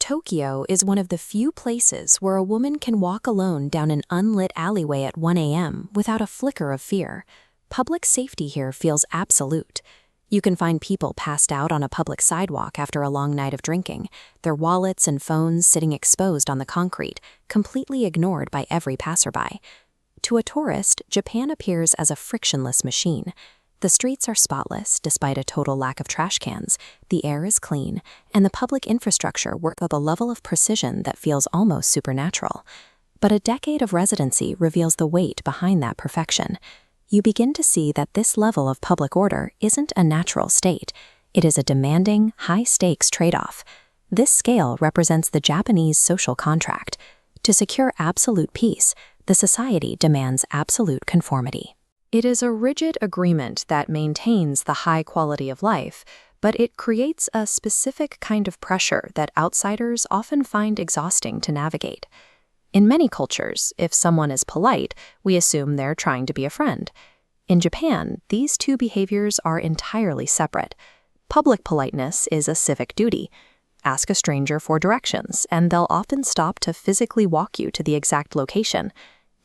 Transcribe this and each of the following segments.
Tokyo is one of the few places where a woman can walk alone down an unlit alleyway at 1 a.m. without a flicker of fear. Public safety here feels absolute. You can find people passed out on a public sidewalk after a long night of drinking, their wallets and phones sitting exposed on the concrete, completely ignored by every passerby. To a tourist, Japan appears as a frictionless machine. The streets are spotless despite a total lack of trash cans, the air is clean, and the public infrastructure works at a level of precision that feels almost supernatural. But a decade of residency reveals the weight behind that perfection. You begin to see that this level of public order isn't a natural state. It is a demanding, high-stakes trade-off. This scale represents the Japanese social contract. To secure absolute peace, the society demands absolute conformity. It is a rigid agreement that maintains the high quality of life, but it creates a specific kind of pressure that outsiders often find exhausting to navigate. In many cultures, if someone is polite, we assume they're trying to be a friend. In Japan, these two behaviors are entirely separate. Public politeness is a civic duty. Ask a stranger for directions, and they'll often stop to physically walk you to the exact location.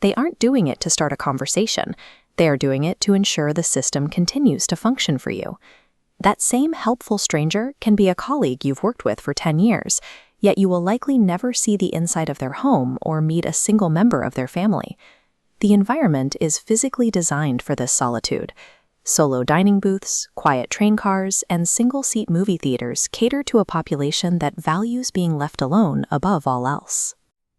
They aren't doing it to start a conversation. They are doing it to ensure the system continues to function for you. That same helpful stranger can be a colleague you've worked with for 10 years, yet you will likely never see the inside of their home or meet a single member of their family. The environment is physically designed for this solitude. Solo dining booths, quiet train cars, and single-seat movie theaters cater to a population that values being left alone above all else.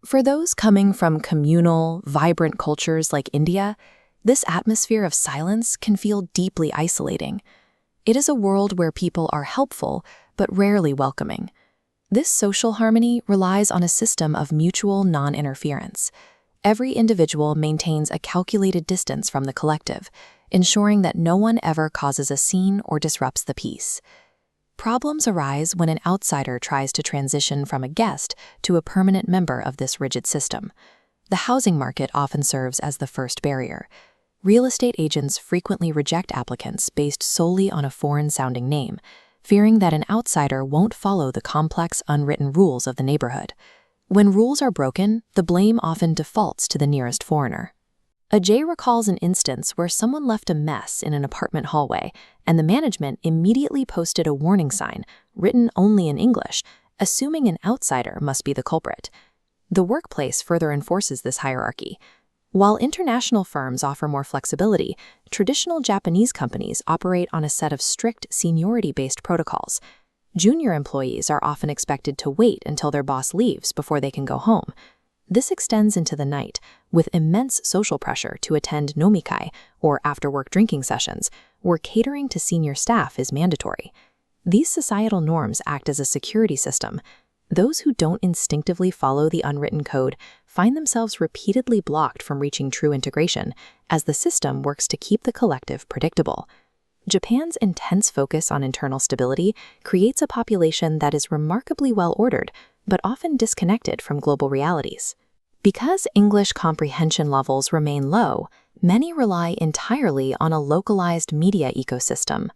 For those coming from communal, vibrant cultures like India, this atmosphere of silence can feel deeply isolating. It is a world where people are helpful, but rarely welcoming. This social harmony relies on a system of mutual non-interference. Every individual maintains a calculated distance from the collective, ensuring that no one ever causes a scene or disrupts the peace. Problems arise when an outsider tries to transition from a guest to a permanent member of this rigid system. The housing market often serves as the first barrier. Real estate agents frequently reject applicants based solely on a foreign-sounding name, fearing that an outsider won't follow the complex, unwritten rules of the neighborhood. When rules are broken, the blame often defaults to the nearest foreigner. Ajay recalls an instance where someone left a mess in an apartment hallway, and the management immediately posted a warning sign, written only in English, assuming an outsider must be the culprit. The workplace further enforces this hierarchy. While international firms offer more flexibility, traditional Japanese companies operate on a set of strict seniority-based protocols. Junior employees are often expected to wait until their boss leaves before they can go home. This extends into the night, with immense social pressure to attend nomikai, or after-work drinking sessions, where catering to senior staff is mandatory. These societal norms act as a security system. Those who don't instinctively follow the unwritten code find themselves repeatedly blocked from reaching true integration, as the system works to keep the collective predictable. Japan's intense focus on internal stability creates a population that is remarkably well-ordered, but often disconnected from global realities. Because English comprehension levels remain low, many rely entirely on a localized media ecosystem.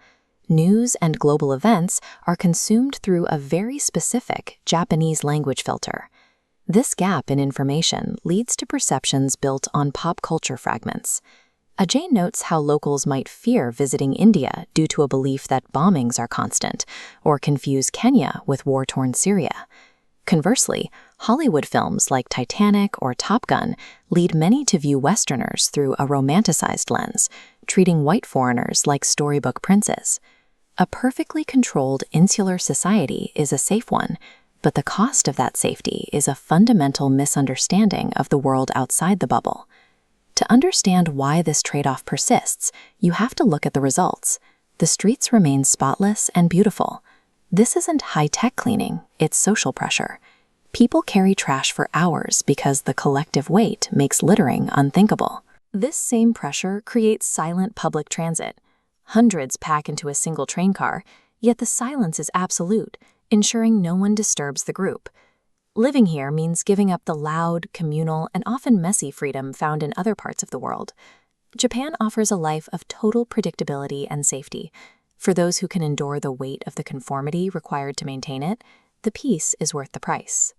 News and global events are consumed through a very specific Japanese language filter. This gap in information leads to perceptions built on pop culture fragments. Ajay notes how locals might fear visiting India due to a belief that bombings are constant, or confuse Kenya with war-torn Syria. Conversely, Hollywood films like Titanic or Top Gun lead many to view Westerners through a romanticized lens, treating white foreigners like storybook princes. A perfectly controlled insular society is a safe one, but the cost of that safety is a fundamental misunderstanding of the world outside the bubble. To understand why this trade-off persists, you have to look at the results. The streets remain spotless and beautiful. This isn't high-tech cleaning, it's social pressure. People carry trash for hours because the collective weight makes littering unthinkable. This same pressure creates silent public transit. Hundreds pack into a single train car, yet the silence is absolute, ensuring no one disturbs the group. Living here means giving up the loud, communal, and often messy freedom found in other parts of the world. Japan offers a life of total predictability and safety. For those who can endure the weight of the conformity required to maintain it, the peace is worth the price.